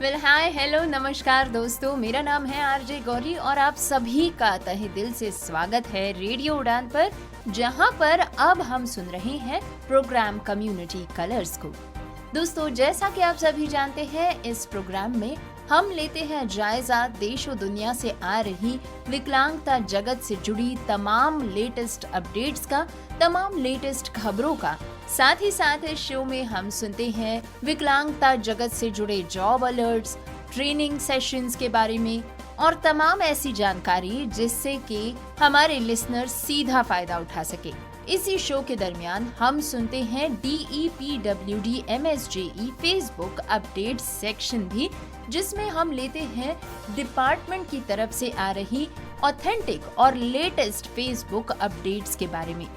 Hi hello नमस्कार दोस्तों, मेरा नाम है आरजे गौरी और आप सभी का तहे दिल से स्वागत है रेडियो उड़ान पर, जहां पर अब हम सुन रहे हैं प्रोग्राम कम्युनिटी कलर्स को। दोस्तों, जैसा कि आप सभी जानते हैं, इस प्रोग्राम में हम लेते हैं जायजा देश और दुनिया से आ रही विकलांगता जगत से जुड़ी तमाम लेटेस्ट अपडेट्स का, तमाम लेटेस्ट खबरों का। साथ ही साथ इस शो में हम सुनते हैं विकलांगता जगत से जुड़े जॉब अलर्ट्स, ट्रेनिंग सेशंस के बारे में और तमाम ऐसी जानकारी जिससे कि हमारे लिसनर सीधा फायदा उठा सके। इसी शो के दरमियान हम सुनते हैं DEPWD MSJE Facebook update section भी, जिसमें हम लेते हैं डिपार्टमेंट की तरफ से आ रही ऑथेंटिक और लेटेस्ट फेसबुक अपडेट्स के बारे में।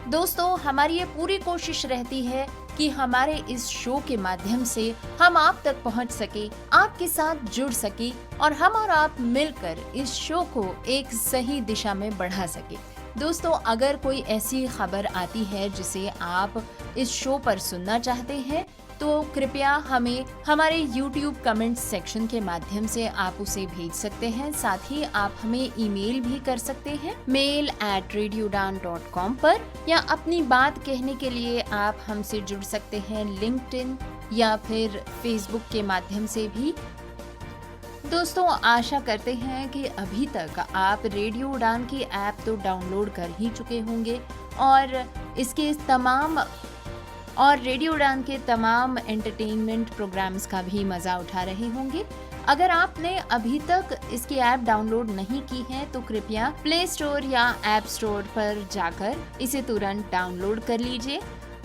दोस्तों, हमारी ये पूरी कोशिश रहती है कि हमारे इस शो के माध्यम से हम आप तक पहुंच सके, आपके साथ जुड़ सके और हम और आप मिलकर इस शो को एक सही दिशा में बढ़ा सके। दोस्तों, अगर कोई ऐसी खबर आती है जिसे आप इस शो पर सुनना चाहते हैं, तो कृपया हमें हमारे YouTube कमेंट सेक्शन के माध्यम से आप उसे भेज सकते हैं। साथ ही आप हमें ईमेल भी कर सकते हैं mail@radioudan.com पर, या अपनी बात कहने के लिए आप हमसे जुड़ सकते हैं लिंक्डइन या फिर फेसबुक के माध्यम से भी। दोस्तों, आशा करते हैं कि अभी तक आप रेडियो उड़ान की ऐप तो डाउनलोड कर ही चुके होंगे और रेडियो उड़ान के तमाम एंटरटेनमेंट प्रोग्राम्स का भी मजा उठा रहे होंगे। अगर आपने अभी तक इसकी ऐप डाउनलोड नहीं की है तो कृपया प्ले स्टोर या ऐप स्टोर पर जाकर इसे तुरंत डाउनलोड कर लीजिए।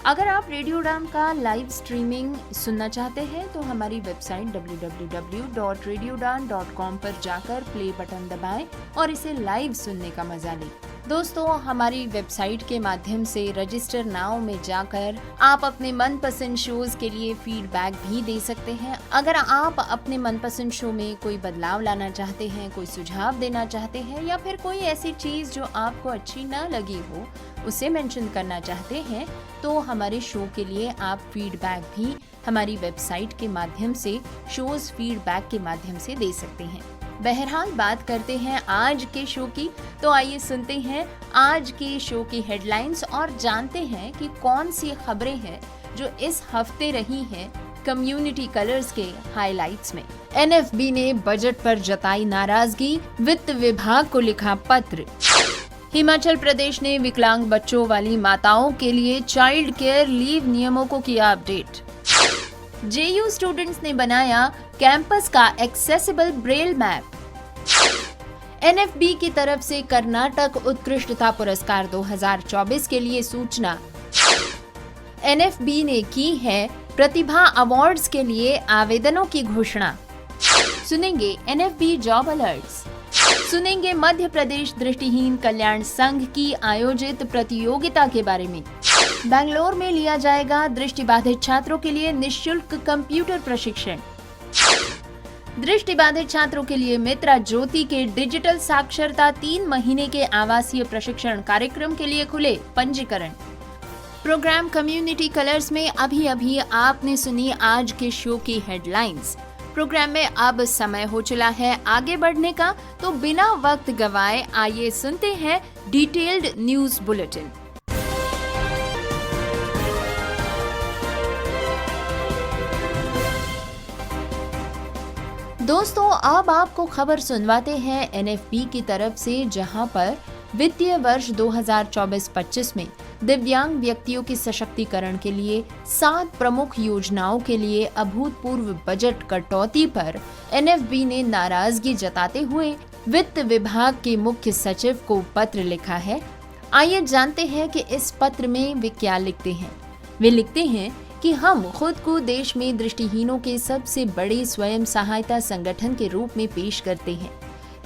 अगर आप रेडियो उड़ान का लाइव स्ट्रीमिंग सुनना चाहते हैं तो हमारी वेबसाइट www.radioudan.com पर जाकर प्ले बटन दबाएं और इसे लाइव सुनने का मजा लें। दोस्तों, हमारी वेबसाइट के माध्यम से रजिस्टर नाउ में जाकर आप अपने मनपसंद शोज के लिए फीडबैक भी दे सकते हैं। अगर आप अपने मनपसंद शो में कोई बदलाव लाना चाहते हैं, कोई सुझाव देना चाहते हैं या फिर कोई ऐसी चीज जो आपको अच्छी न लगी हो उसे मेंशन करना चाहते हैं, तो हमारे शो के लिए आप फीडबैक भी हमारी वेबसाइट के माध्यम से, शोज फीडबैक के माध्यम से दे सकते हैं। बहरहाल, बात करते हैं आज के शो की, तो आइए सुनते हैं आज के शो की हेडलाइंस और जानते हैं कि कौन सी खबरें हैं जो इस हफ्ते रही हैं कम्युनिटी कलर्स के हाइलाइट्स में। NFB ने बजट पर जताई नाराजगी, वित्त विभाग को लिखा पत्र। हिमाचल प्रदेश ने विकलांग बच्चों वाली माताओं के लिए चाइल्ड केयर लीव नियमों को किया अपडेट। JU स्टूडेंट्स ने बनाया कैंपस का एक्सेसिबल ब्रेल मैप। NFB की तरफ से कर्नाटक उत्कृष्टता पुरस्कार 2024 के लिए सूचना। NFB ने की है प्रतिभा अवार्ड्स के लिए आवेदनों की घोषणा। सुनेंगे NFB जॉब अलर्ट्स। सुनेंगे मध्य प्रदेश दृष्टिहीन कल्याण संघ की आयोजित प्रतियोगिता के बारे में। बेंगलोर में लिया जाएगा दृष्टिबाधित छात्रों के लिए निःशुल्क कंप्यूटर प्रशिक्षण। दृष्टिबाधित छात्रों के लिए मित्रा ज्योति के डिजिटल साक्षरता 3 महीने के आवासीय प्रशिक्षण कार्यक्रम के लिए खुले पंजीकरण। प्रोग्राम कम्युनिटी कलर्स में अभी आपने सुनी आज के शो की हेडलाइंस। प्रोग्राम में अब समय हो चला है आगे बढ़ने का, तो बिना वक्त गवाए आइए सुनते हैं डिटेल्ड न्यूज बुलेटिन। दोस्तों, अब आपको खबर सुनवाते हैं NFB की तरफ से, जहां पर वित्तीय वर्ष 2024-25 में दिव्यांग व्यक्तियों के सशक्तिकरण के लिए 7 प्रमुख योजनाओं के लिए अभूतपूर्व बजट कटौती पर NFB ने नाराजगी जताते हुए वित्त विभाग के मुख्य सचिव को पत्र लिखा है। आइए जानते हैं कि इस पत्र में वे क्या लिखते हैं। वे लिखते हैं कि हम खुद को देश में दृष्टिहीनों के सबसे बड़े स्वयं सहायता संगठन के रूप में पेश करते हैं,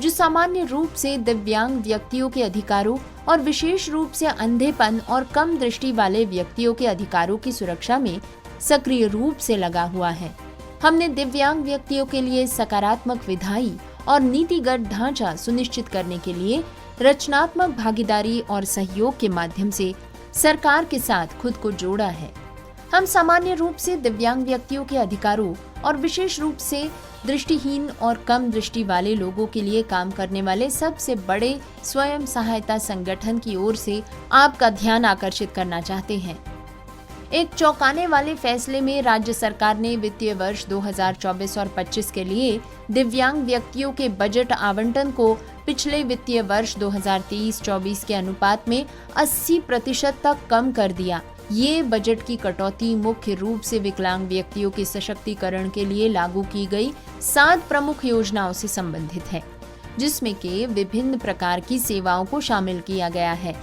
जो सामान्य रूप से दिव्यांग व्यक्तियों के अधिकारों और विशेष रूप से अंधेपन और कम दृष्टि वाले व्यक्तियों के अधिकारों की सुरक्षा में सक्रिय रूप से लगा हुआ है। हमने दिव्यांग व्यक्तियों के लिए सकारात्मक विधायी और नीतिगत ढांचा सुनिश्चित करने के लिए रचनात्मक भागीदारी और सहयोग के माध्यम से सरकार के साथ खुद को जोड़ा है। हम सामान्य रूप से दिव्यांग व्यक्तियों के अधिकारों और विशेष रूप से दृष्टिहीन और कम दृष्टि वाले लोगों के लिए काम करने वाले सबसे बड़े स्वयं सहायता संगठन की ओर से आपका ध्यान आकर्षित करना चाहते हैं। एक चौंकाने वाले फैसले में राज्य सरकार ने वित्तीय वर्ष 2024 और 25 के लिए दिव्यांग व्यक्तियों के बजट आवंटन को पिछले वित्तीय वर्ष 2023-24 के अनुपात में 80% तक कम कर दिया। ये बजट की कटौती मुख्य रूप से विकलांग व्यक्तियों के सशक्तिकरण के लिए लागू की गई 7 प्रमुख योजनाओं से संबंधित है, जिसमें के विभिन्न प्रकार की सेवाओं को शामिल किया गया है,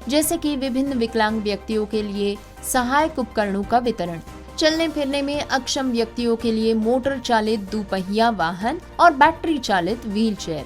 जैसे कि विभिन्न विकलांग व्यक्तियों के लिए सहायक उपकरणों का वितरण, चलने फिरने में अक्षम व्यक्तियों के लिए मोटर चालित दुपहिया वाहन और बैटरी चालित व्हीलचेयर,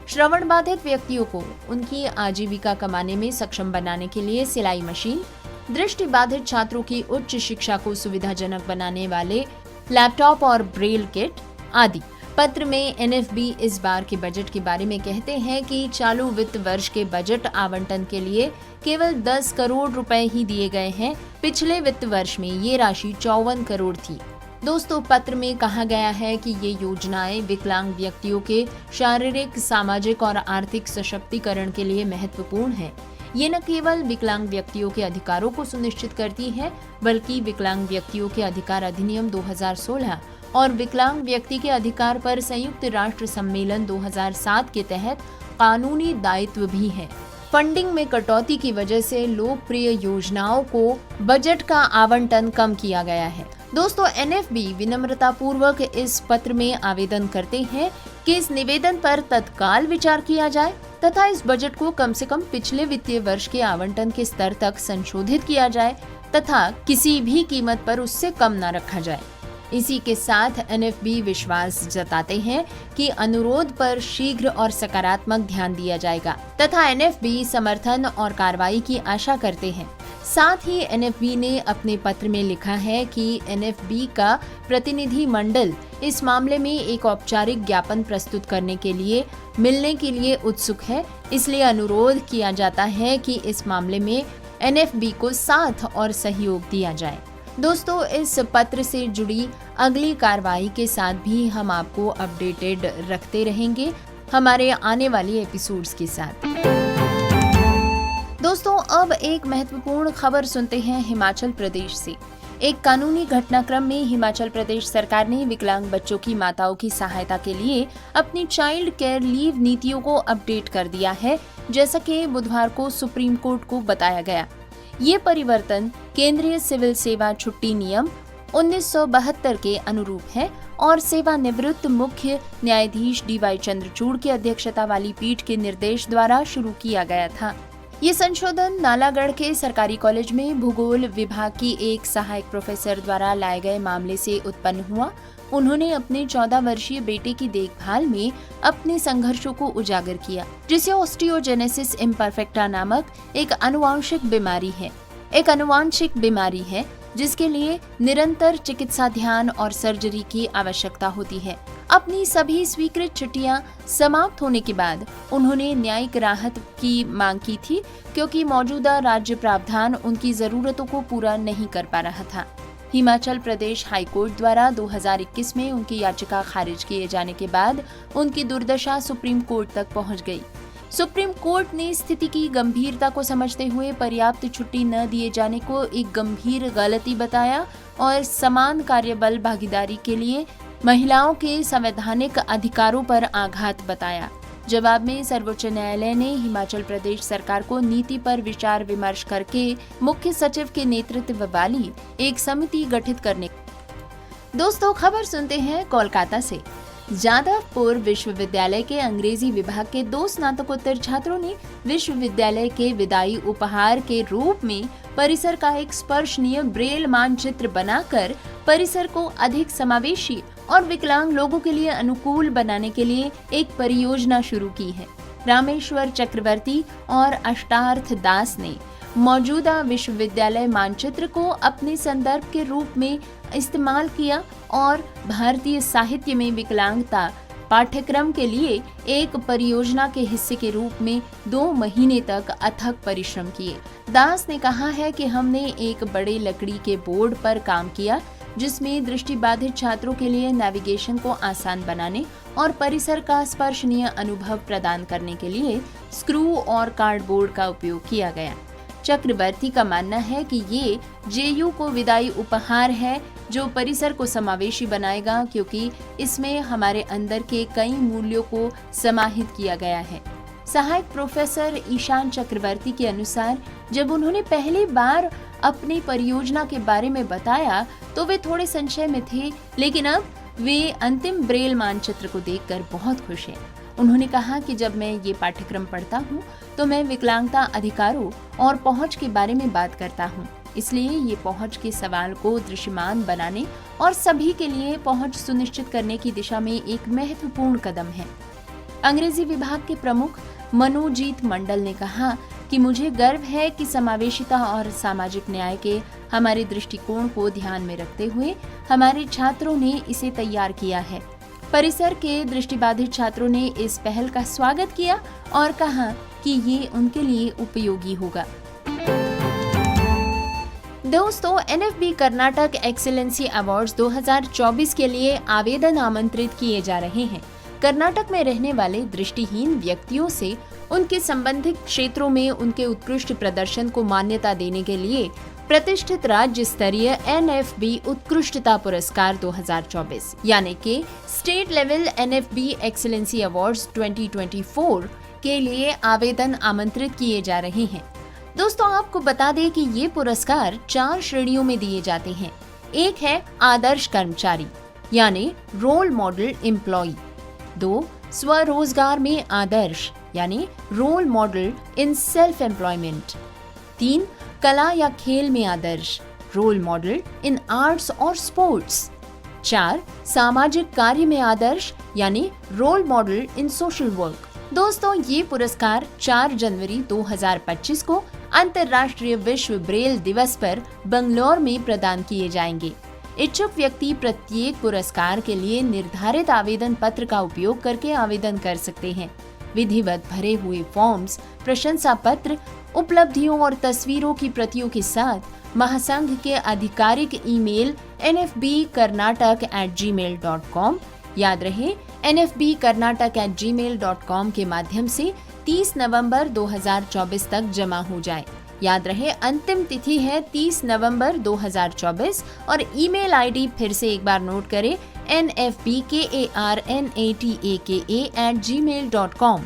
श्रवण बाधित व्यक्तियों को उनकी आजीविका कमाने में सक्षम बनाने के लिए सिलाई मशीन, दृष्टि बाधित छात्रों की उच्च शिक्षा को सुविधाजनक बनाने वाले लैपटॉप और ब्रेल किट आदि। पत्र में एनएफबी इस बार के बजट के बारे में कहते हैं कि चालू वित्त वर्ष के बजट आवंटन के लिए केवल 10 करोड़ रुपए ही दिए गए हैं। पिछले वित्त वर्ष में ये राशि 54 करोड़ थी। दोस्तों, पत्र में कहा गया है कि ये योजनाएं विकलांग व्यक्तियों के शारीरिक, सामाजिक और आर्थिक सशक्तिकरण के लिए महत्वपूर्ण है। ये न केवल विकलांग व्यक्तियों के अधिकारों को सुनिश्चित करती है, बल्कि विकलांग व्यक्तियों के अधिकार अधिनियम 2016 और विकलांग व्यक्ति के अधिकार पर संयुक्त राष्ट्र सम्मेलन 2007 के तहत कानूनी दायित्व भी है। फंडिंग में कटौती की वजह से लोकप्रिय योजनाओं को बजट का आवंटन कम किया गया है। दोस्तों, एनएफबी विनम्रता पूर्वक इस पत्र में आवेदन करते हैं कि इस निवेदन पर तत्काल विचार किया जाए तथा इस बजट को कम से कम पिछले वित्तीय वर्ष के आवंटन के स्तर तक संशोधित किया जाए तथा किसी भी कीमत पर उससे कम न रखा जाए। इसी के साथ एनएफबी विश्वास जताते हैं कि अनुरोध पर शीघ्र और सकारात्मक ध्यान दिया जाएगा तथा एनएफबी समर्थन और कार्रवाई की आशा करते हैं। साथ ही एनएफबी ने अपने पत्र में लिखा है कि एनएफबी का प्रतिनिधि मंडल इस मामले में एक औपचारिक ज्ञापन प्रस्तुत करने के लिए मिलने के लिए उत्सुक है, इसलिए अनुरोध किया जाता है कि इस मामले में एनएफबी को साथ और सहयोग दिया जाए। दोस्तों, इस पत्र से जुड़ी अगली कार्रवाई के साथ भी हम आपको अपडेटेड रखते रहेंगे हमारे आने वाली एपिसोड्स के साथ। दोस्तों, अब एक महत्वपूर्ण खबर सुनते हैं हिमाचल प्रदेश से। एक कानूनी घटनाक्रम में हिमाचल प्रदेश सरकार ने विकलांग बच्चों की माताओं की सहायता के लिए अपनी चाइल्ड केयर लीव नीतियों को अपडेट कर दिया है, जैसा कि बुधवार को सुप्रीम कोर्ट को बताया गया। ये परिवर्तन केंद्रीय सिविल सेवा छुट्टी नियम 1972 के अनुरूप है और सेवानिवृत्त मुख्य न्यायाधीश डीवाई चंद्रचूड़ की अध्यक्षता वाली पीठ के निर्देश द्वारा शुरू किया गया था। ये संशोधन नालागढ़ के सरकारी कॉलेज में भूगोल विभाग की एक सहायक प्रोफेसर द्वारा लाए गए मामले से उत्पन्न हुआ। उन्होंने अपने 14 वर्षीय बेटे की देखभाल में अपने संघर्षों को उजागर किया, जिसे ऑस्टियोजेनेसिस इम्परफेक्टा नामक एक आनुवांशिक बीमारी है जिसके लिए निरंतर चिकित्सा ध्यान और सर्जरी की आवश्यकता होती है। अपनी सभी स्वीकृत छुट्टियां समाप्त होने के बाद उन्होंने न्यायिक राहत की मांग की थी, क्योंकि मौजूदा राज्य प्रावधान उनकी जरूरतों को पूरा नहीं कर पा रहा था। हिमाचल प्रदेश हाईकोर्ट द्वारा 2021 में उनकी याचिका खारिज किए जाने के बाद उनकी दुर्दशा सुप्रीम कोर्ट तक पहुंच गई। सुप्रीम कोर्ट ने स्थिति की गंभीरता को समझते हुए पर्याप्त छुट्टी न दिए जाने को एक गंभीर गलती बताया और समान कार्यबल भागीदारी के लिए महिलाओं के संवैधानिक अधिकारों पर आघात बताया। जवाब में सर्वोच्च न्यायालय ने हिमाचल प्रदेश सरकार को नीति पर विचार विमर्श करके मुख्य सचिव के नेतृत्व वाली एक समिति गठित करने। दोस्तों, खबर सुनते हैं कोलकाता से। जादवपुर विश्वविद्यालय के अंग्रेजी विभाग के 2 स्नातकोत्तर छात्रों ने विश्वविद्यालय के विदाई उपहार के रूप में परिसर का एक स्पर्शनीय ब्रेल मानचित्र बनाकर परिसर को अधिक समावेशी और विकलांग लोगों के लिए अनुकूल बनाने के लिए एक परियोजना शुरू की है। रामेश्वर चक्रवर्ती और अष्टार्थ दास ने मौजूदा विश्वविद्यालय मानचित्र को अपने संदर्भ के रूप में इस्तेमाल किया और भारतीय साहित्य में विकलांगता पाठ्यक्रम के लिए एक परियोजना के हिस्से के रूप में 2 महीने तक अथक परिश्रम किए। दास ने कहा है कि हमने एक बड़े लकड़ी के बोर्ड पर काम किया जिसमें दृष्टिबाधित छात्रों के लिए नेविगेशन को आसान बनाने और परिसर का स्पर्शनीय अनुभव प्रदान करने के लिए स्क्रू और कार्डबोर्ड का उपयोग किया गया। चक्रवर्ती का मानना है कि ये जेयू को विदाई उपहार है जो परिसर को समावेशी बनाएगा, क्योंकि इसमें हमारे अंदर के कई मूल्यों को समाहित किया गया है। सहायक प्रोफेसर ईशान चक्रवर्ती के अनुसार जब उन्होंने पहली बार अपनी परियोजना के बारे में बताया तो वे थोड़े संशय में थे, लेकिन अब वे अंतिम ब्रेल मानचित्र को देखकर बहुत खुश हैं। उन्होंने कहा कि जब मैं ये पाठ्यक्रम पढ़ता हूँ तो मैं विकलांगता अधिकारों और पहुँच के बारे में बात करता हूँ, इसलिए ये पहुँच के सवाल को दृश्यमान बनाने और सभी के लिए पहुँच सुनिश्चित करने की दिशा में एक महत्वपूर्ण कदम है। अंग्रेजी विभाग के प्रमुख मनोजीत मंडल ने कहा कि मुझे गर्व है कि समावेशिता और सामाजिक न्याय के हमारे दृष्टिकोण को ध्यान में रखते हुए हमारे छात्रों ने इसे तैयार किया है। परिसर के दृष्टिबाधित छात्रों ने इस पहल का स्वागत किया और कहा कि ये उनके लिए उपयोगी होगा। दोस्तों, NFB कर्नाटक एक्सीलेंसी अवार्ड्स 2024 के लिए आवेदन आमंत्रित किए जा रहे हैं। कर्नाटक में रहने वाले दृष्टिहीन व्यक्तियों से उनके संबंधित क्षेत्रों में उनके उत्कृष्ट प्रदर्शन को मान्यता देने के लिए प्रतिष्ठित राज्य स्तरीय NFB उत्कृष्टता पुरस्कार 2024 यानी कि state level NFB excellency awards 2024 के लिए आवेदन आमंत्रित किए जा रहे हैं। दोस्तों, आपको बता दें कि ये पुरस्कार 4 श्रेणियों में दिए जाते हैं। एक है आदर्श कर्मचारी यानी रोल मॉडल एम्प्लॉय, 2 स्वरोजगार में आदर्श यानी role model in self employment, 3 कला या खेल में आदर्श रोल मॉडल इन आर्ट्स और स्पोर्ट्स, 4 सामाजिक कार्य में आदर्श यानी role model in social work. दोस्तों, ये पुरस्कार 4 जनवरी 2025 को अंतर्राष्ट्रीय विश्व ब्रेल दिवस पर बंगलौर में प्रदान किए जाएंगे। इच्छुक व्यक्ति प्रत्येक पुरस्कार के लिए निर्धारित आवेदन पत्र का उपयोग करके आवेदन कर सकते हैं। विधिवत भरे हुए फॉर्म्स, प्रशंसा पत्र, उपलब्धियों और तस्वीरों की प्रतियों के साथ महासंघ के आधिकारिक ईमेल nfbkarnatak@gmail.com, याद रहे nfbkarnatak@gmail.com के माध्यम से 30 नवंबर 2024 तक जमा हो जाए। याद रहे अंतिम तिथि है 30 नवंबर 2024 और ईमेल आईडी फिर से एक बार नोट करें nfbkarnatak@gmail.com।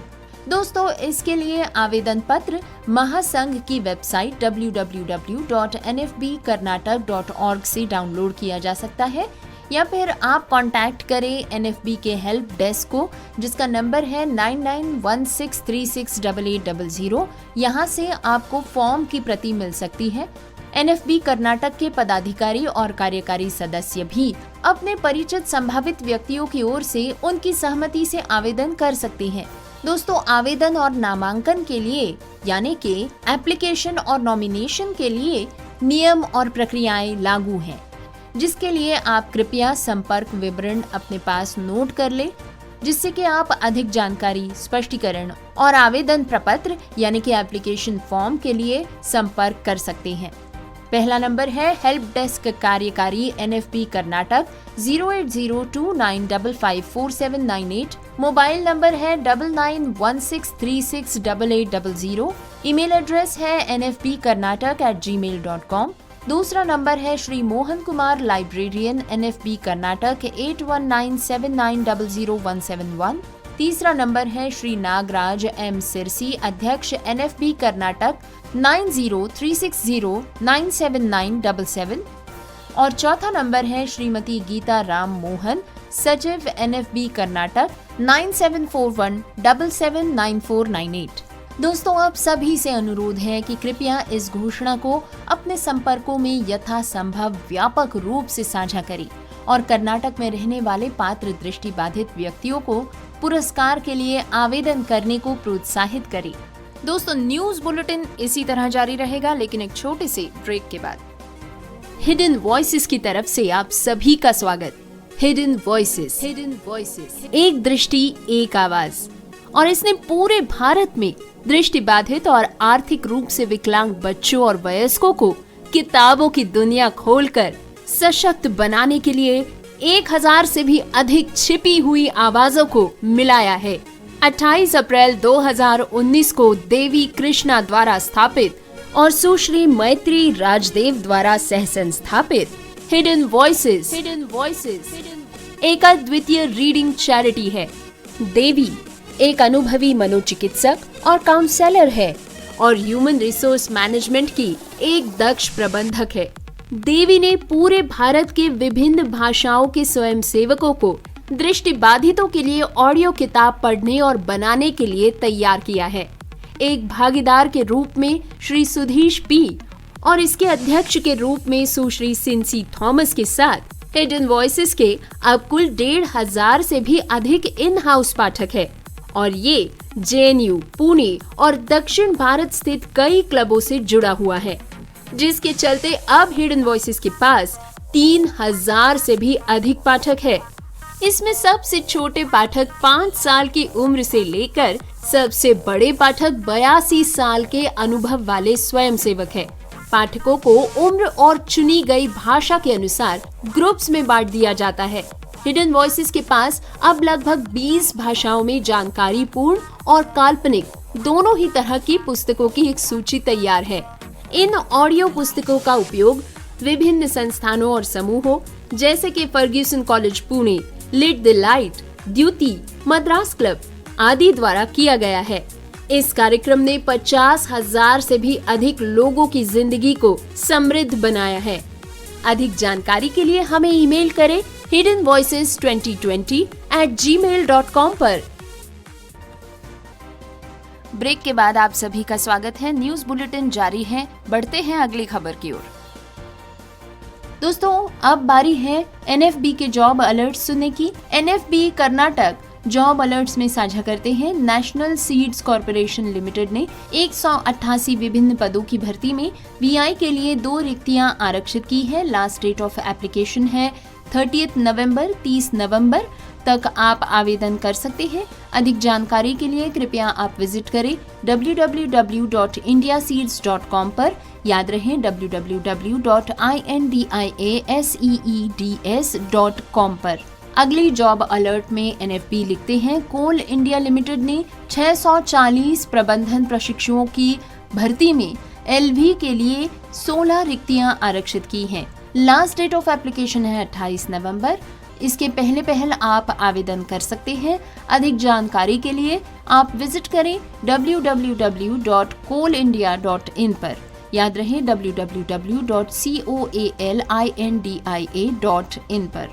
दोस्तों, इसके लिए आवेदन पत्र महासंघ की वेबसाइट www.nfbkarnatak.org से डाउनलोड किया जा सकता है या फिर आप कांटेक्ट करें NFB के हेल्प डेस्क को, जिसका नंबर है 9916368800। यहाँ से आपको फॉर्म की प्रति मिल सकती है। NFB कर्नाटक के पदाधिकारी और कार्यकारी सदस्य भी अपने परिचित संभावित व्यक्तियों की ओर से उनकी सहमति से आवेदन कर सकते हैं। दोस्तों, आवेदन और नामांकन के लिए यानी कि एप्लीकेशन और नॉमिनेशन के लिए नियम और प्रक्रियाएं लागू हैं, जिसके लिए आप कृपया संपर्क विवरण अपने पास नोट कर ले, जिससे कि आप अधिक जानकारी, स्पष्टीकरण और आवेदन प्रपत्र यानी कि एप्लीकेशन फॉर्म के लिए संपर्क कर सकते हैं। पहला नंबर है हेल्प डेस्क कार्यकारी NFB कर्नाटक 08029554798। मोबाइल नंबर है 9916368800। ईमेल एड्रेस है nfbkarnatak@gmail.com। दूसरा नंबर है श्री मोहन कुमार लाइब्रेरियन NFB कर्नाटक 8197900171। तीसरा नंबर है श्री नागराज M सिरसी अध्यक्ष NFB कर्नाटक 9036097977। और चौथा नंबर है श्रीमती गीता राम मोहन सचिव NFB कर्नाटक 9741779498। दोस्तों, आप सभी से अनुरोध है कि कृपया इस घोषणा को अपने संपर्कों में यथासंभव व्यापक रूप से साझा करें और कर्नाटक में रहने वाले पात्र दृष्टिबाधित व्यक्तियों को पुरस्कार के लिए आवेदन करने को प्रोत्साहित करें। दोस्तों, न्यूज बुलेटिन इसी तरह जारी रहेगा, लेकिन एक छोटे से ब्रेक के बाद। हिडन वॉइसेस की तरफ से आप सभी का स्वागत। हिडन वॉइसेस एक दृष्टि एक आवाज, और इसने पूरे भारत में दृष्टिबाधित और आर्थिक रूप से विकलांग बच्चों और वयस्कों को किताबों की दुनिया खोलकर सशक्त बनाने के लिए 1000 से भी अधिक छिपी हुई आवाजों को मिलाया है। 28 अप्रैल 2019 को देवी कृष्णा द्वारा स्थापित और सुश्री मैत्री राजदेव द्वारा सह संस्थापित हिडन वॉइसेस एक अद्वितीय रीडिंग चैरिटी है। देवी एक अनुभवी मनोचिकित्सक और काउंसलर है और ह्यूमन रिसोर्स मैनेजमेंट की एक दक्ष प्रबंधक है। देवी ने पूरे भारत के विभिन्न भाषाओं के स्वयंसेवकों को दृष्टिबाधितों के लिए ऑडियो किताब पढ़ने और बनाने के लिए तैयार किया है। एक भागीदार के रूप में श्री सुधीश पी और इसके अध्यक्ष के रूप में सुश्री सिंसी थॉमस के साथ हिडन वॉइसेस के अब कुल 1500 से भी अधिक इन हाउस पाठक है और ये JNU, पुणे और दक्षिण भारत स्थित कई क्लबों से जुड़ा हुआ है, जिसके चलते अब हिडन वॉइसेस के पास 3000 से भी अधिक पाठक है। इसमें सबसे छोटे पाठक 5 साल की उम्र से लेकर सबसे बड़े पाठक 82 साल के अनुभव वाले स्वयंसेवक है। पाठकों को उम्र और चुनी गई भाषा के अनुसार ग्रुप्स में बांट दिया जाता है। हिडन वॉइसेस के पास अब लगभग 20 भाषाओं में जानकारी पूर्ण और काल्पनिक दोनों ही तरह की पुस्तकों की एक सूची तैयार है। इन ऑडियो पुस्तकों का उपयोग विभिन्न संस्थानों और समूहों जैसे कि Fergusson college Pune, lead the light, Dyuti, Madras club आदि द्वारा किया गया है। इस कार्यक्रम ने 50,000 से भी अधिक लोगों की जिंदगी को समृद्ध बनाया है। अधिक जानकारी के लिए हमें ईमेल करें hiddenvoices2020@gmail.com पर। ब्रेक के बाद आप सभी का स्वागत है। न्यूज बुलेटिन जारी है, बढ़ते हैं अगली खबर की ओर। दोस्तों, अब बारी है NFB के जॉब अलर्ट सुनने की। NFB कर्नाटक जॉब अलर्ट्स में साझा करते हैं। नेशनल सीड्स कॉर्पोरेशन लिमिटेड ने 188 विभिन्न पदों की भर्ती में VI के लिए 2 रिक्तियां आरक्षित की है। लास्ट डेट ऑफ एप्लीकेशन है 30 नवंबर। 30 नवंबर तक आप आवेदन कर सकते हैं। अधिक जानकारी के लिए कृपया आप विजिट करें www.indiaseeds.com पर। याद रहे www.indiaseeds.com पर। अगली जॉब अलर्ट में NFB लिखते हैं, कोल इंडिया लिमिटेड ने 640 प्रबंधन प्रशिक्षुओं की भर्ती में LV के लिए 16 रिक्तियां आरक्षित की हैं। लास्ट डेट ऑफ एप्लीकेशन है 28 नवंबर। इसके पहले आप आवेदन कर सकते हैं। अधिक जानकारी के लिए आप विजिट करें www.coalindia.in पर। याद रहे www.coalindia.in पर।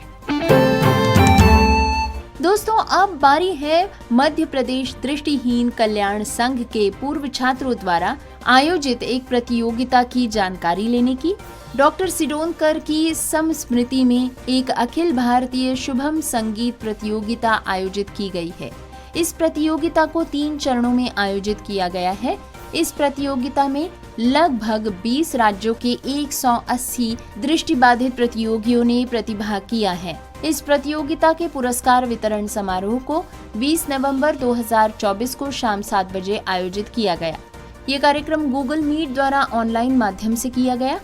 दोस्तों, अब बारी है मध्य प्रदेश दृष्टिहीन कल्याण संघ के पूर्व छात्रों द्वारा आयोजित एक प्रतियोगिता की जानकारी लेने की। डॉक्टर सिडोनकर की समस्मृति में एक अखिल भारतीय शुभम संगीत प्रतियोगिता आयोजित की गई है। इस प्रतियोगिता को 3 चरणों में आयोजित किया गया है। इस प्रतियोगिता में लगभग 20 राज्यों के 180 दृष्टिबाधित प्रतियोगियों ने प्रतिभाग किया है। इस प्रतियोगिता के पुरस्कार वितरण समारोह को 20 नवंबर 2024 को शाम 7 बजे आयोजित किया गया। ये कार्यक्रम गूगल मीट द्वारा ऑनलाइन माध्यम से किया गया।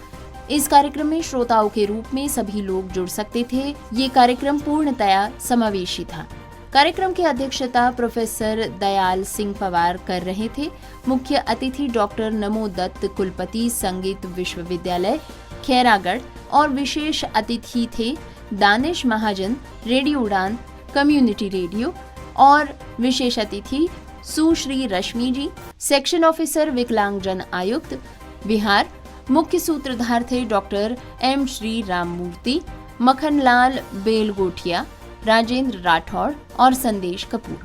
इस कार्यक्रम में श्रोताओं के रूप में सभी लोग जुड़ सकते थे। ये कार्यक्रम पूर्णतया समावेशी था। कार्यक्रम की अध्यक्षता प्रोफेसर दयाल सिंह पवार कर रहे थे। मुख्य अतिथि डॉक्टर नमो दत्त, कुलपति संगीत विश्वविद्यालय खैरागढ़, और विशेष अतिथि थे दानिश महाजन, रेडियो उड़ान कम्युनिटी रेडियो, और विशेष अतिथि सुश्री रश्मि जी, सेक्शन ऑफिसर विकलांगजन आयुक्त बिहार। मुख्य सूत्रधार थे डॉक्टर M श्री राममूर्ति, मखनलाल बेलगोटिया, राजेंद्र राठौड़ और संदेश कपूर।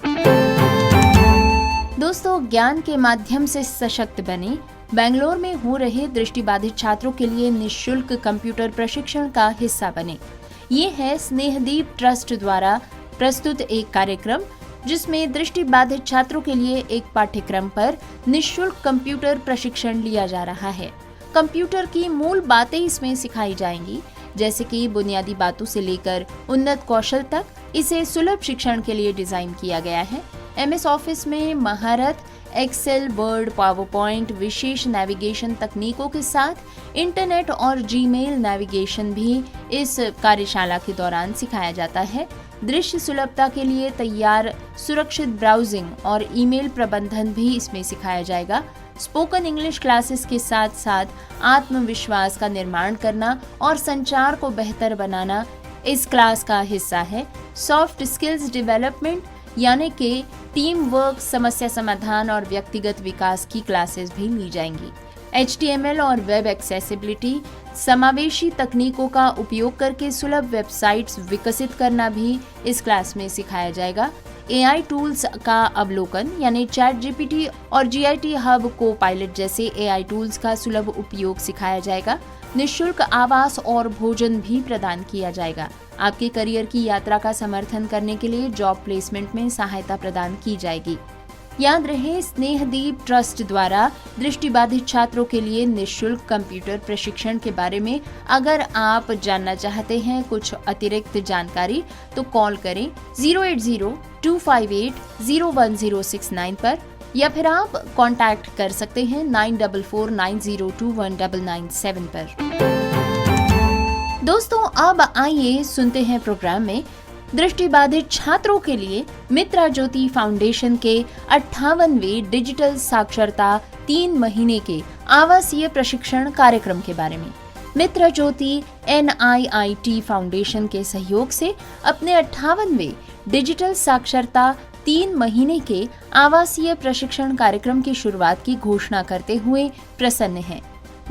दोस्तों, ज्ञान के माध्यम से सशक्त बने। बेंगलोर में हो रहे दृष्टिबाधित छात्रों के लिए निःशुल्क कंप्यूटर प्रशिक्षण का हिस्सा बने। ये है स्नेहदीप ट्रस्ट द्वारा प्रस्तुत एक कार्यक्रम, जिसमें दृष्टिबाधित छात्रों के लिए एक पाठ्यक्रम पर निःशुल्क कंप्यूटर प्रशिक्षण लिया जा रहा है। कंप्यूटर की मूल बातें इसमें सिखाई जाएंगी, जैसे कि बुनियादी बातों से लेकर उन्नत कौशल तक। इसे सुलभ शिक्षण के लिए डिजाइन किया गया है। MS ऑफिस में महारत, एक्सेल, वर्ड, पावर पॉइंट, विशेष नेविगेशन तकनीकों के साथ इंटरनेट और जीमेल नेविगेशन भी इस कार्यशाला के दौरान सिखाया जाता है। दृश्य सुलभता के लिए तैयार सुरक्षित ब्राउजिंग और ईमेल प्रबंधन भी इसमें सिखाया जाएगा। स्पोकन इंग्लिश क्लासेस के साथ साथ आत्मविश्वास का निर्माण करना और संचार को बेहतर बनाना इस क्लास का हिस्सा है। सॉफ्ट स्किल्स डेवलपमेंट यानी कि टीम वर्क, समस्या समाधान और व्यक्तिगत विकास की क्लासेस भी ली जाएंगी। HTML और वेब एक्सेसिबिलिटी, समावेशी तकनीकों का उपयोग करके सुलभ वेबसाइट्स विकसित करना भी इस क्लास में सिखाया जाएगा। AI टूल्स का अवलोकन यानी ChatGPT और GIT हब को पायलट जैसे AI टूल्स का सुलभ उपयोग सिखाया जाएगा। निःशुल्क आवास और भोजन भी प्रदान किया जाएगा। आपके करियर की यात्रा का समर्थन करने के लिए जॉब प्लेसमेंट में सहायता प्रदान की जाएगी। याद रहे, स्नेहदीप ट्रस्ट द्वारा दृष्टिबाधित छात्रों के लिए निःशुल्क कंप्यूटर प्रशिक्षण के बारे में अगर आप जानना चाहते हैं कुछ अतिरिक्त जानकारी तो कॉल करें 08025801069 पर या फिर आप कांटेक्ट कर सकते हैं 9449021997 पर। दोस्तों, अब आइए सुनते हैं प्रोग्राम में दृष्टिबाधित छात्रों के लिए मित्रा ज्योति फाउंडेशन के 58वें डिजिटल साक्षरता 3 महीने के आवासीय प्रशिक्षण कार्यक्रम के बारे में। मित्रा ज्योति NIIT फाउंडेशन के सहयोग से अपने 58वें डिजिटल साक्षरता 3 महीने के आवासीय प्रशिक्षण कार्यक्रम की शुरुआत की घोषणा करते हुए प्रसन्न हैं,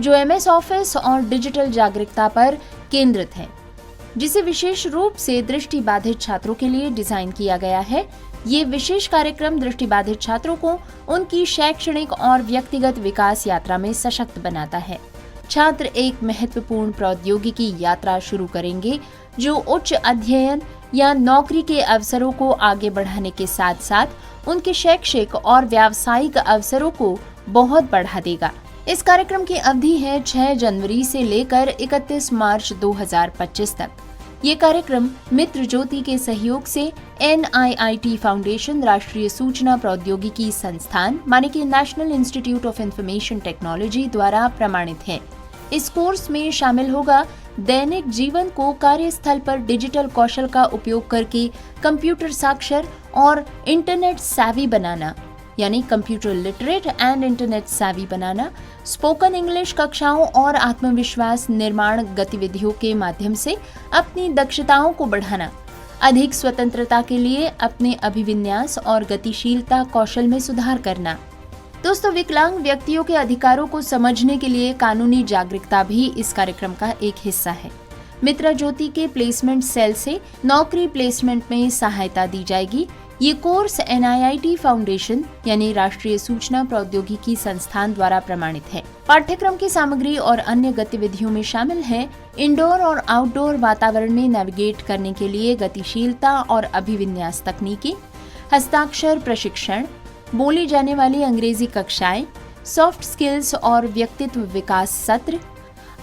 जो MS ऑफिस और डिजिटल जागरूकता पर केंद्रित है, जिसे विशेष रूप से दृष्टिबाधित छात्रों के लिए डिजाइन किया गया है। ये विशेष कार्यक्रम दृष्टिबाधित छात्रों को उनकी शैक्षणिक और व्यक्तिगत विकास यात्रा में सशक्त बनाता है। छात्र एक महत्वपूर्ण प्रौद्योगिकी यात्रा शुरू करेंगे जो उच्च अध्ययन या नौकरी के अवसरों को आगे बढ़ाने के साथ साथ उनके शैक्षिक और व्यावसायिक अवसरों को बहुत बढ़ा देगा। इस कार्यक्रम की अवधि है 6 जनवरी से लेकर 31 मार्च 2025 तक। ये कार्यक्रम मित्र ज्योति के सहयोग से NIIT फाउंडेशन, राष्ट्रीय सूचना प्रौद्योगिकी संस्थान माने कि national institute of information technology द्वारा प्रमाणित है। इस कोर्स में शामिल होगा दैनिक जीवन को कार्यस्थल पर डिजिटल कौशल का उपयोग करके कंप्यूटर साक्षर और इंटरनेट सैवी बनाना, यानी computer literate and internet savvy banana, spoken English कक्षाओं और आत्मविश्वास निर्माण गतिविधियों के माध्यम से अपनी दक्षताओं को बढ़ाना, अधिक स्वतंत्रता के लिए अपने अभिविन्यास और गतिशीलता कौशल में सुधार करना। दोस्तों, विकलांग व्यक्तियों के अधिकारों को समझने के लिए कानूनी जागरूकता भी इस कार्यक्रम का एक हिस्सा है। मित्रा ज्योति के प्लेसमेंट सेल से नौकरी प्लेसमेंट में सहायता दी जाएगी। ये कोर्स NIIT फाउंडेशन यानी राष्ट्रीय सूचना प्रौद्योगिकी संस्थान द्वारा प्रमाणित है। पाठ्यक्रम की सामग्री और अन्य गतिविधियों में शामिल है इंडोर और आउटडोर वातावरण में नेविगेट करने के लिए गतिशीलता और अभिविन्यास तकनीकी, हस्ताक्षर प्रशिक्षण, बोली जाने वाली अंग्रेजी कक्षाएं, सॉफ्ट स्किल्स और व्यक्तित्व विकास सत्र,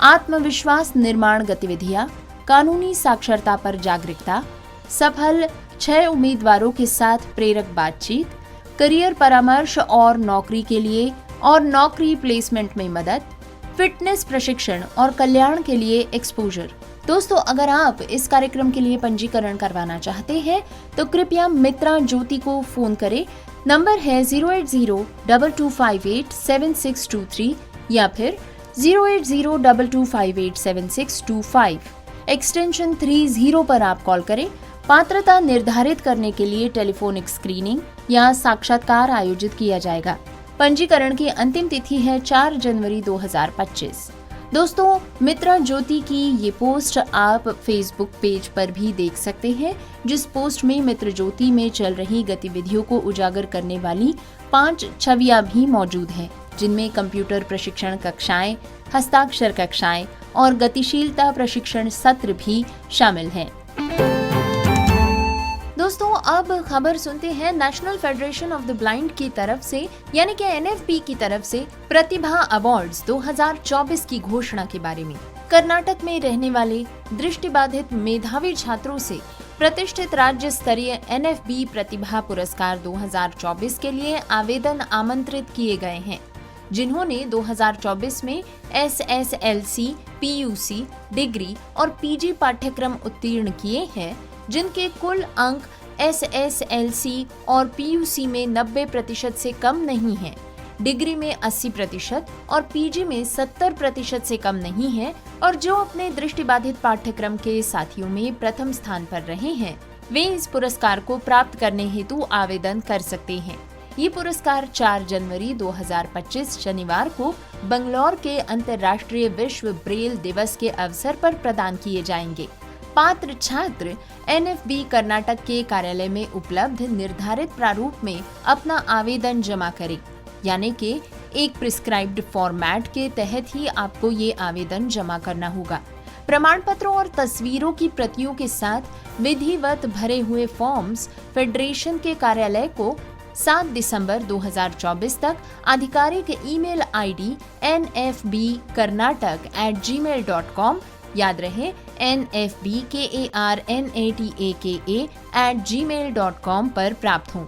आत्मविश्वास निर्माण गतिविधियां, कानूनी साक्षरता पर जागरूकता, सफल 6 उम्मीदवारों के साथ प्रेरक बातचीत, करियर परामर्श और नौकरी के लिए और नौकरी प्लेसमेंट में मदद, फिटनेस प्रशिक्षण और कल्याण के लिए एक्सपोजर। दोस्तों, अगर आप इस कार्यक्रम के लिए पंजीकरण करवाना चाहते हैं तो कृपया मित्रा ज्योति को फोन करें। नंबर है 08022587623 या फिर 08022587625। एक्सटेंशन 30 पर आप कॉल करें। पात्रता निर्धारित करने के लिए टेलीफोनिक स्क्रीनिंग या साक्षात्कार आयोजित किया जाएगा। पंजीकरण की अंतिम तिथि है 4 जनवरी 2025। दोस्तों, मित्रा ज्योति की ये पोस्ट आप फेसबुक पेज पर भी देख सकते हैं, जिस पोस्ट में मित्र ज्योति में चल रही गतिविधियों को उजागर करने वाली 5 छवियां भी मौजूद हैं, जिनमें कंप्यूटर प्रशिक्षण कक्षाएं, हस्ताक्षर कक्षाएं और गतिशीलता प्रशिक्षण सत्र भी शामिल हैं। दोस्तों, अब खबर सुनते हैं national federation of the blind की तरफ से यानी कि NFB की तरफ से प्रतिभा अवार्ड्स 2024 की घोषणा के बारे में। कर्नाटक में रहने वाले दृष्टिबाधित मेधावी छात्रों से प्रतिष्ठित राज्य स्तरीय NFB प्रतिभा पुरस्कार 2024 के लिए आवेदन आमंत्रित किए गए हैं, जिन्होंने 2024 में SSLC, PUC, डिग्री और PG पाठ्यक्रम उत्तीर्ण किए हैं, जिनके कुल अंक SSLC और PUC में 90% से कम नहीं है, डिग्री में 80% और PG में 70% से कम नहीं है, और जो अपने दृष्टिबाधित पाठ्यक्रम के साथियों में प्रथम स्थान पर रहे हैं, वे इस पुरस्कार को प्राप्त करने हेतु आवेदन कर सकते हैं। ये पुरस्कार 4 जनवरी 2025 शनिवार को बंगलौर के अंतर्राष्ट्रीय विश्व ब्रेल दिवस के अवसर पर प्रदान किए जाएंगे। पात्र छात्र NFB कर्नाटक के कार्यालय में उपलब्ध निर्धारित प्रारूप में अपना आवेदन जमा करें, यानी कि एक प्रिस्क्राइब्ड फॉर्मेट के तहत ही आपको ये आवेदन जमा करना होगा। प्रमाण पत्रों और तस्वीरों की प्रतियों के साथ विधिवत भरे हुए फॉर्म्स फेडरेशन के कार्यालय को 7 दिसंबर 2024 तक आधिकारिक ईमेल ID nfbkarnatak@gmail.com, याद रहे nfbkarnataka@gmail.com पर प्राप्त हों।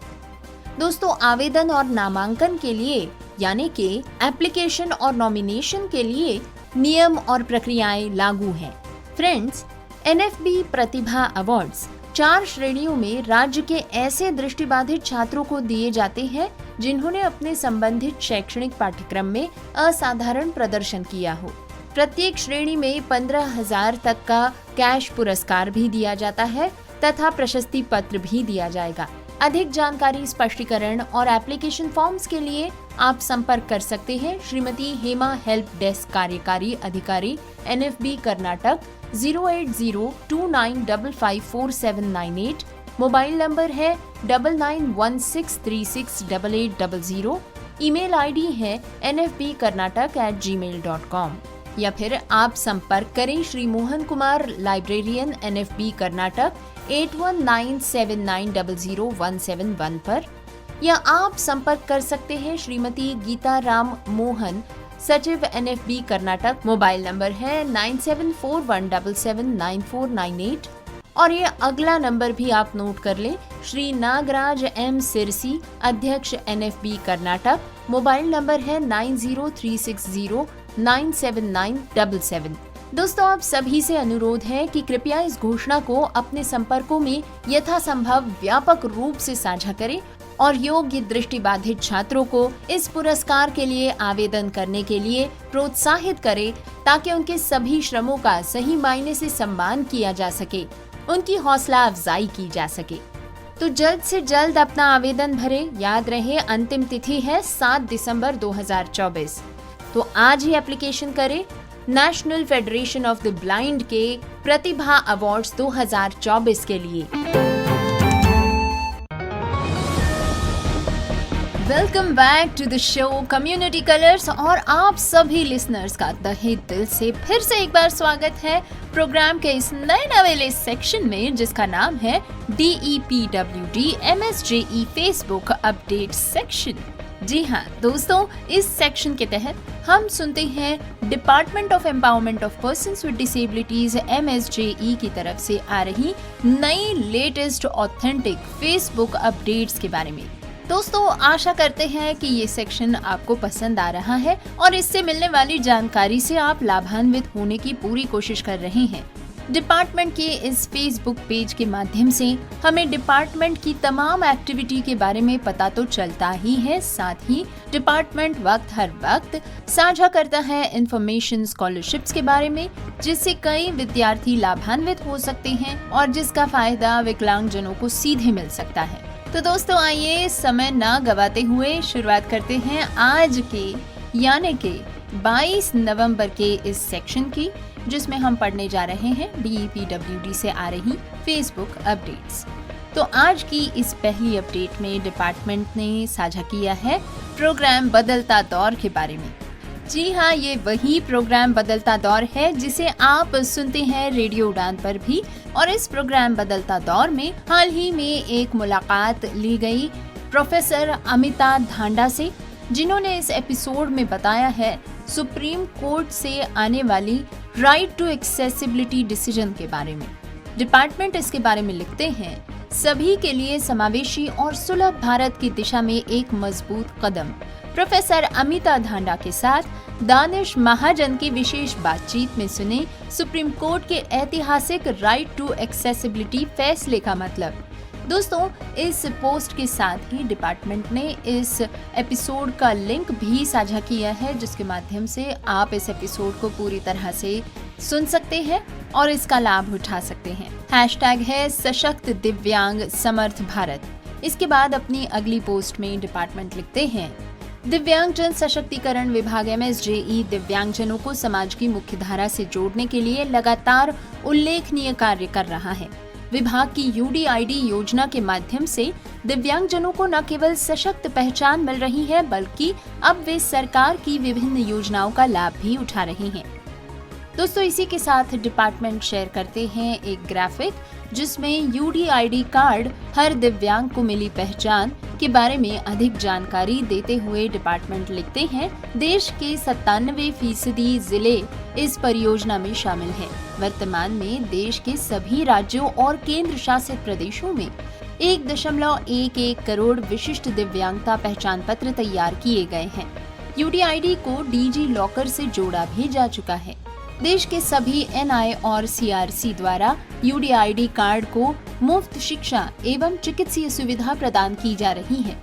दोस्तों, आवेदन और नामांकन के लिए यानी कि एप्लीकेशन और नॉमिनेशन के लिए नियम और प्रक्रियाएं लागू हैं। फ्रेंड्स, NFB प्रतिभा अवार्ड्स 4 श्रेणियों में राज्य के ऐसे दृष्टिबाधित छात्रों को दिए जाते हैं जिन्होंने अपने संबंधित शैक्षणिक पाठ्यक्रम में असाधारण प्रदर्शन किया हो। प्रत्येक श्रेणी में 15,000 तक का कैश पुरस्कार भी दिया जाता है तथा प्रशस्ति पत्र भी दिया जाएगा। अधिक जानकारी, स्पष्टीकरण और एप्लीकेशन फॉर्म्स के लिए आप संपर्क कर सकते हैं श्रीमती हेमा हेल्प डेस्क कार्यकारी अधिकारी NFB कर्नाटक 08029554798। मोबाइल नंबर है 9916368800। ईमेल ID है nfbkarnatak@gmail.com, या फिर आप संपर्क करें श्री मोहन कुमार लाइब्रेरियन NFB कर्नाटक 8197900171 पर, या आप संपर्क कर सकते हैं श्रीमती गीता राम मोहन सचिव NFB कर्नाटक। मोबाइल नंबर है 9741779498। और ये अगला नंबर भी आप नोट कर लें, श्री नागराज M सिरसी अध्यक्ष NFB कर्नाटक। मोबाइल नंबर है 9036097977। दोस्तों, आप सभी से अनुरोध है कि कृपया इस घोषणा को अपने संपर्कों में यथासंभव व्यापक रूप से साझा करें और योग्य दृष्टिबाधित छात्रों को इस पुरस्कार के लिए आवेदन करने के लिए प्रोत्साहित करें, ताकि उनके सभी श्रमों का सही मायने से सम्मान किया जा सके, उनकी हौसला अफजाई की जा सके। तो जल्द से जल्द अपना आवेदन भरें। याद रहे, अंतिम तिथि है 7 दिसंबर 2024। तो आज ही एप्लीकेशन करें national federation of the blind के प्रतिभा अवार्ड्स 2024 के लिए। Welcome back to the show community colours, और आप सभी लिसनर्स का तहे दिल से फिर से एक बार स्वागत है प्रोग्राम के इस नए नवेले सेक्शन में, जिसका नाम है DEPWD MSJE Facebook update section. जी हाँ दोस्तों, इस सेक्शन के तहत हम सुनते हैं department of empowerment of persons with disabilities MSJE की तरफ से आ रही नई लेटेस्ट ऑथेंटिक फेसबुक अपडेट्स के बारे में। दोस्तों, आशा करते हैं कि ये सेक्शन आपको पसंद आ रहा है और इससे मिलने वाली जानकारी से आप लाभान्वित होने की पूरी कोशिश कर रहे हैं। डिपार्टमेंट के इस फेसबुक पेज के माध्यम से हमें डिपार्टमेंट की तमाम एक्टिविटी के बारे में पता तो चलता ही है, साथ ही डिपार्टमेंट हर वक्त साझा करता है इंफॉर्मेशन स्कॉलरशिप्स के बारे में, जिससे कई विद्यार्थी लाभान्वित हो सकते हैं और जिसका फायदा विकलांगजनों को सीधे मिल सकता है। तो दोस्तों, आइए समय ना गवाते हुए शुरुआत करते हैं आज के यानी कि 22 नवंबर के इस सेक्शन की, जिसमें हम पढ़ने जा रहे हैं DEPWD से आ रही फेसबुक अपडेट्स। तो आज की इस पहली अपडेट में डिपार्टमेंट ने साझा किया है प्रोग्राम बदलता दौर के बारे में। जी हाँ, ये वही प्रोग्राम बदलता दौर है जिसे आप सुनते हैं रेडियो उड़ान पर भी। और इस प्रोग्राम बदलता दौर में हाल ही में एक मुलाकात ली गई प्रोफेसर अमिता धांडा से, जिन्होंने इस एपिसोड में बताया है सुप्रीम कोर्ट से आने वाली राइट टू एक्सेसिबिलिटी डिसीजन के बारे में। डिपार्टमेंट इसके बारे में लिखते हैं, सभी के लिए समावेशी और सुलभ भारत की दिशा में एक मजबूत कदम। प्रोफेसर अमिता धांडा के साथ दानिश महाजन की विशेष बातचीत में सुने सुप्रीम कोर्ट के ऐतिहासिक राइट टू एक्सेसिबिलिटी फैसले का मतलब। दोस्तों, इस पोस्ट के साथ ही डिपार्टमेंट ने इस एपिसोड का लिंक भी साझा किया है, जिसके माध्यम से आप इस एपिसोड को पूरी तरह से सुन सकते हैं और इसका लाभ उठा सकते हैं। हैशटैग है सशक्त दिव्यांग समर्थ भारत। इसके बाद अपनी अगली पोस्ट में डिपार्टमेंट लिखते हैं, दिव्यांगजन सशक्तिकरण विभाग MSJE दिव्यांगजनों को समाज की मुख्य धारा से जोड़ने के लिए लगातार उल्लेखनीय कार्य कर रहा है। विभाग की UDID योजना के माध्यम से दिव्यांगजनों को न केवल सशक्त पहचान मिल रही है, बल्कि अब वे सरकार की विभिन्न योजनाओं का लाभ भी उठा रहे हैं। दोस्तों, इसी के साथ डिपार्टमेंट शेयर करते हैं एक ग्राफिक, जिसमें UDID कार्ड हर दिव्यांग को मिली पहचान के बारे में अधिक जानकारी देते हुए डिपार्टमेंट लिखते हैं, देश के 97% जिले इस परियोजना में शामिल हैं। वर्तमान में देश के सभी राज्यों और केंद्र शासित प्रदेशों में 1.11 करोड़ विशिष्ट दिव्यांगता पहचान पत्र तैयार किए गए हैं। UDID को DG लॉकर से जोड़ा भी जा चुका है। देश के सभी NI और CRC द्वारा UDID कार्ड को मुफ्त शिक्षा एवं चिकित्सीय सुविधा प्रदान की जा रही है।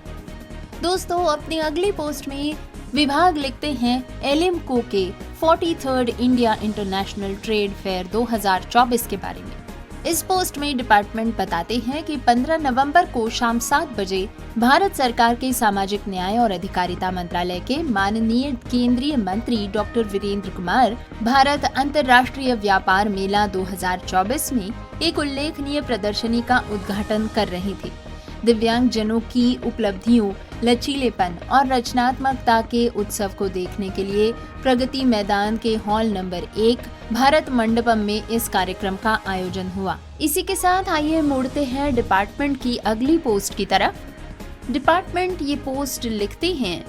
दोस्तों, अपनी अगली पोस्ट में विभाग लिखते हैं एलिम्को के 43rd India international trade fair 2024 के बारे में। इस पोस्ट में डिपार्टमेंट बताते हैं कि 15 नवंबर को शाम 7 बजे भारत सरकार के सामाजिक न्याय और अधिकारिता मंत्रालय के माननीय केंद्रीय मंत्री डॉक्टर वीरेंद्र कुमार भारत अंतर्राष्ट्रीय व्यापार मेला 2024 में एक उल्लेखनीय प्रदर्शनी का उद्घाटन कर रहे थे। दिव्यांगजनों की उपलब्धियों, लचीलेपन और रचनात्मकता के उत्सव को देखने के लिए प्रगति मैदान के हॉल नंबर 1 भारत मंडपम में इस कार्यक्रम का आयोजन हुआ। इसी के साथ आइए मुड़ते हैं डिपार्टमेंट की अगली पोस्ट की तरफ। डिपार्टमेंट ये पोस्ट लिखते हैं,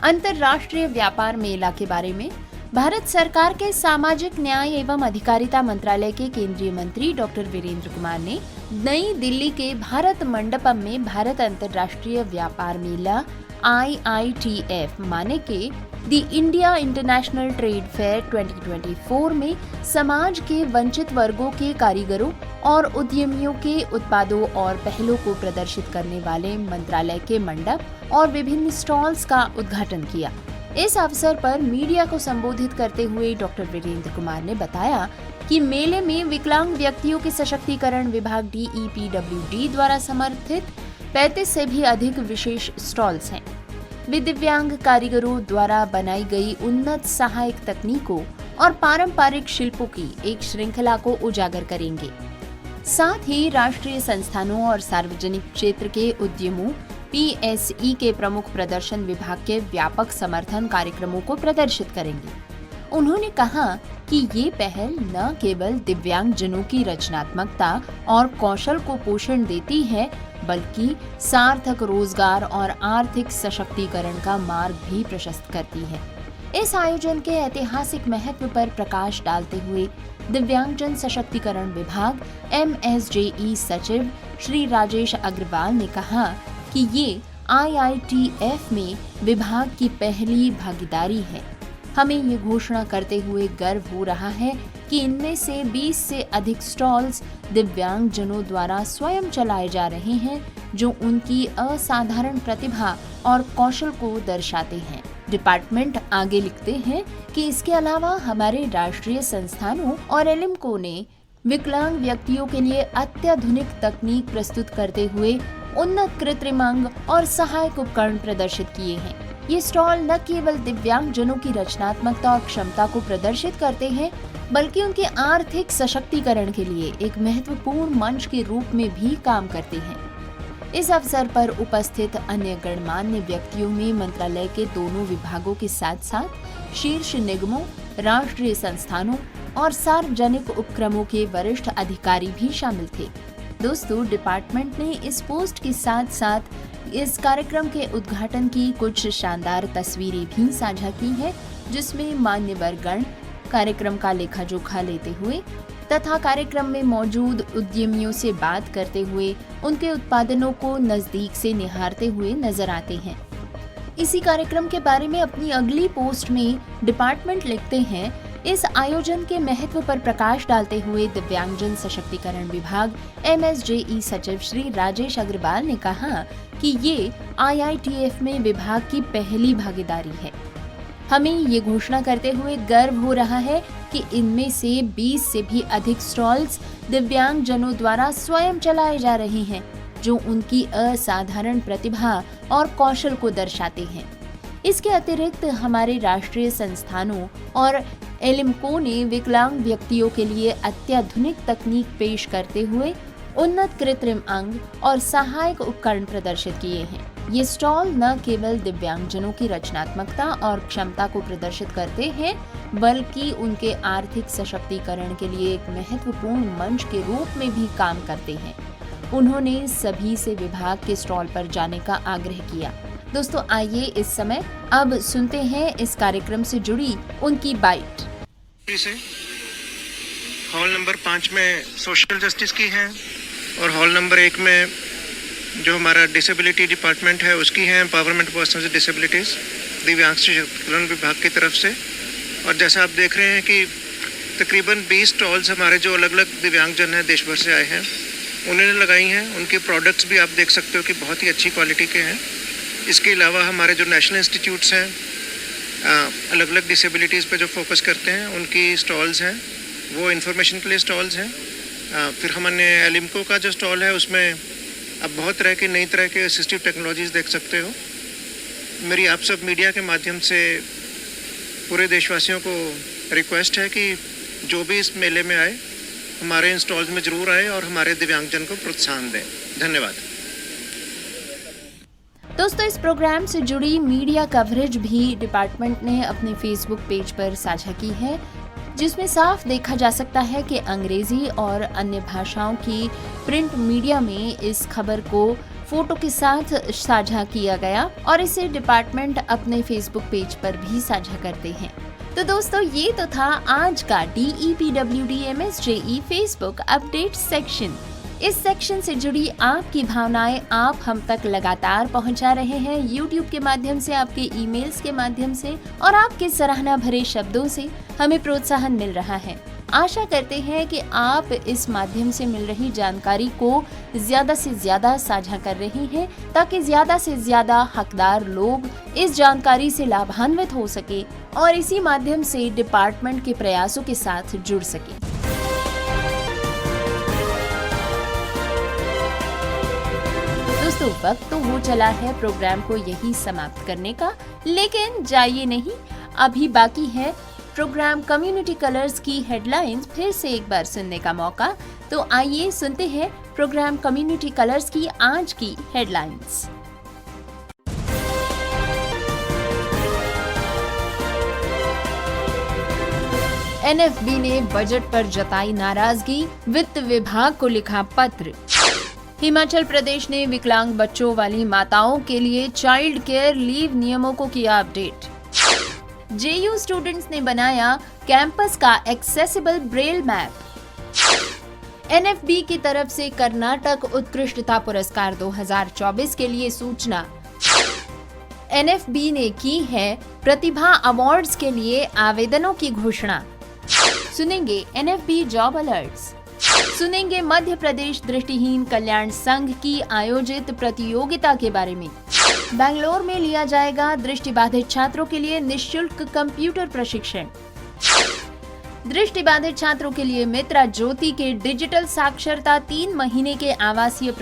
अंतर्राष्ट्रीय व्यापार मेला के बारे में भारत सरकार के सामाजिक न्याय एवं अधिकारिता मंत्रालय के केंद्रीय मंत्री डॉक्टर वीरेंद्र कुमार ने नई दिल्ली के भारत मंडपम में भारत अंतर्राष्ट्रीय व्यापार मेला IITF माने के दी इंडिया इंटरनेशनल ट्रेड फेयर 2024 में समाज के वंचित वर्गों के कारीगरों और उद्यमियों के उत्पादों और पहलों को प्रदर्शित करने वाले मंत्रालय के मंडप और विभिन्न स्टॉल्स का उद्घाटन किया। इस अवसर पर मीडिया को संबोधित करते हुए डॉक्टर वीरेंद्र कुमार ने बताया कि मेले में विकलांग व्यक्तियों के सशक्तिकरण विभाग DEPWD द्वारा समर्थित 35 से भी अधिक विशेष स्टॉल्स हैं। वे दिव्यांग कारीगरों द्वारा बनाई गई उन्नत सहायक तकनीकों और पारंपरिक शिल्पों की एक श्रृंखला को उजागर करेंगे। साथ ही राष्ट्रीय संस्थानों और सार्वजनिक क्षेत्र के उद्यमों PSE के प्रमुख प्रदर्शन विभाग के व्यापक समर्थन कार्यक्रमों को प्रदर्शित करेंगे। उन्होंने कहा कि ये पहल न केवल दिव्यांगजनों की रचनात्मकता और कौशल को पोषण देती है, बल्कि सार्थक रोजगार और आर्थिक सशक्तिकरण का मार्ग भी प्रशस्त करती है। इस आयोजन के ऐतिहासिक महत्व पर प्रकाश डालते हुए दिव्यांगजन सशक्तिकरण विभाग MSJE सचिव श्री राजेश अग्रवाल ने कहा कि ये IITF में विभाग की पहली भागीदारी है। हमें ये घोषणा करते हुए गर्व हो रहा है कि इनमें से 20 से अधिक स्टॉल्स दिव्यांगजनों द्वारा स्वयं चलाए जा रहे हैं, जो उनकी असाधारण प्रतिभा और कौशल को दर्शाते हैं। डिपार्टमेंट आगे लिखते हैं कि इसके अलावा हमारे राष्ट्रीय संस्थानों और एलिम्को ने विकलांग व्यक्तियों के लिए अत्याधुनिक तकनीक प्रस्तुत करते हुए उन्नत कृत्रिम अंग और सहायक उपकरण प्रदर्शित किए हैं। ये स्टॉल न केवल दिव्यांगजनों की रचनात्मकता और क्षमता को प्रदर्शित करते हैं, बल्कि उनके आर्थिक सशक्तिकरण के लिए एक महत्वपूर्ण मंच के रूप में भी काम करते हैं। इस अवसर पर उपस्थित अन्य गणमान्य व्यक्तियों में मंत्रालय के दोनों विभागों के साथ साथ शीर्ष निगमों, राष्ट्रीय संस्थानों और सार्वजनिक उपक्रमों के वरिष्ठ अधिकारी भी शामिल थे। दोस्तों, डिपार्टमेंट ने इस पोस्ट के साथ साथ इस कार्यक्रम के उद्घाटन की कुछ शानदार तस्वीरें भी साझा की हैं, जिसमें मान्यवर गण कार्यक्रम का लेखा जोखा लेते हुए तथा कार्यक्रम में मौजूद उद्यमियों से बात करते हुए उनके उत्पादनों को नजदीक से निहारते हुए नजर आते हैं। इसी कार्यक्रम के बारे में अपनी अगली पोस्ट में डिपार्टमेंट लिखते हैं, इस आयोजन के महत्व पर प्रकाश डालते हुए दिव्यांगजन सशक्तिकरण विभाग MSJE सचिव श्री राजेश अग्रवाल ने कहा कि ये IITF में विभाग की पहली भागीदारी है। हमें ये घोषणा करते हुए गर्व हो रहा है कि इनमें से 20 से भी अधिक स्टॉल्स दिव्यांगजनों द्वारा स्वयं चलाए जा रहे हैं, जो उनकी असाधारण प्रतिभा और कौशल को दर्शाते हैं। इसके अतिरिक्त हमारे राष्ट्रीय संस्थानों और एलिम्को ने विकलांग व्यक्तियों के लिए अत्याधुनिक तकनीक पेश करते हुए उन्नत कृत्रिम अंग और सहायक उपकरण प्रदर्शित किए हैं। ये स्टॉल न केवल दिव्यांगजनों की रचनात्मकता और क्षमता को प्रदर्शित करते हैं, बल्कि उनके आर्थिक सशक्तिकरण के लिए एक महत्वपूर्ण मंच के रूप में भी काम करते हैं। उन्होंने सभी से विभाग के स्टॉल पर जाने का आग्रह किया। दोस्तों, आइए इस समय अब सुनते हैं इस कार्यक्रम से जुड़ी उनकी बाइट। हॉल नंबर 5 में सोशल जस्टिस की है और हॉल नंबर 1 में जो हमारा डिसेबिलिटी डिपार्टमेंट है उसकी है एम्पावरमेंट पर्सन विद डिसेबिलिटीज़, दिव्यांग सशक्तिकरण विभाग की तरफ से। और जैसा आप देख रहे हैं कि तकरीबन 20 स्टॉल्स हमारे जो अलग अलग दिव्यांगजन हैं देश भर से आए हैं उन्होंने लगाई हैं। उनके प्रोडक्ट्स भी आप देख सकते हो कि बहुत ही अच्छी क्वालिटी के हैं। इसके अलावा हमारे जो नेशनल इंस्टीट्यूट्स हैं अलग अलग डिसेबिलिटीज़ पे जो फोकस करते हैं उनकी स्टॉल्स हैं, वो इन्फॉर्मेशन के लिए स्टॉल्स हैं। फिर हमने एलिम्को का जो स्टॉल है उसमें अब बहुत तरह की नई तरह के असिस्टिव टेक्नोलॉजीज़ देख सकते हो। मेरी आप सब मीडिया के माध्यम से पूरे देशवासियों को रिक्वेस्ट है कि जो भी इस मेले में आए हमारे इन स्टॉल्स में ज़रूर आए और हमारे दिव्यांगजन को प्रोत्साहन दें। धन्यवाद। दोस्तों, इस प्रोग्राम से जुड़ी मीडिया कवरेज भी डिपार्टमेंट ने अपने फेसबुक पेज पर साझा की है, जिसमें साफ देखा जा सकता है कि अंग्रेजी और अन्य भाषाओं की प्रिंट मीडिया में इस खबर को फोटो के साथ साझा किया गया और इसे डिपार्टमेंट अपने फेसबुक पेज पर भी साझा करते हैं। तो दोस्तों, ये तो था आज का DEPWD MSJE Facebook update section. इस सेक्शन से जुड़ी आपकी भावनाएं आप हम तक लगातार पहुंचा रहे हैं YouTube के माध्यम से, आपके ईमेल्स के माध्यम से और आपके सराहना भरे शब्दों से हमें प्रोत्साहन मिल रहा है। आशा करते हैं कि आप इस माध्यम से मिल रही जानकारी को ज्यादा से ज्यादा साझा कर रहे हैं, ताकि ज्यादा से ज्यादा हकदार लोग इस जानकारी से लाभान्वित हो सके और इसी माध्यम से डिपार्टमेंट के प्रयासों के साथ जुड़ सके। दोस्तों, वक्त तो हो चला है प्रोग्राम को यही समाप्त करने का, लेकिन जाइए नहीं, अभी बाकी है प्रोग्राम कम्युनिटी कलर्स की हेडलाइंस फिर से एक बार सुनने का मौका। तो आइए सुनते हैं प्रोग्राम कम्युनिटी कलर्स की आज की हेडलाइंस। NFB ने बजट पर जताई नाराजगी, वित्त विभाग को लिखा पत्र। हिमाचल प्रदेश ने विकलांग बच्चों वाली माताओं के लिए चाइल्ड केयर लीव नियमों को किया अपडेट। JU स्टूडेंट्स ने बनाया कैंपस का एक्सेसिबल ब्रेल मैप। NFB की तरफ से कर्नाटक उत्कृष्टता पुरस्कार 2024 के लिए सूचना। NFB ने की है प्रतिभा अवार्ड्स के लिए आवेदनों की घोषणा। सुनेंगे NFB जॉब अलर्ट्स। सुनेंगे मध्य प्रदेश दृष्टिहीन कल्याण संघ की आयोजित प्रतियोगिता के बारे में। बेंगलोर में लिया जाएगा दृष्टिबाधित छात्रों के लिए निःशुल्क कंप्यूटर प्रशिक्षण। दृष्टिबाधित छात्रों के लिए मित्रा ज्योति के डिजिटल साक्षरता 3 महीने के आवासीय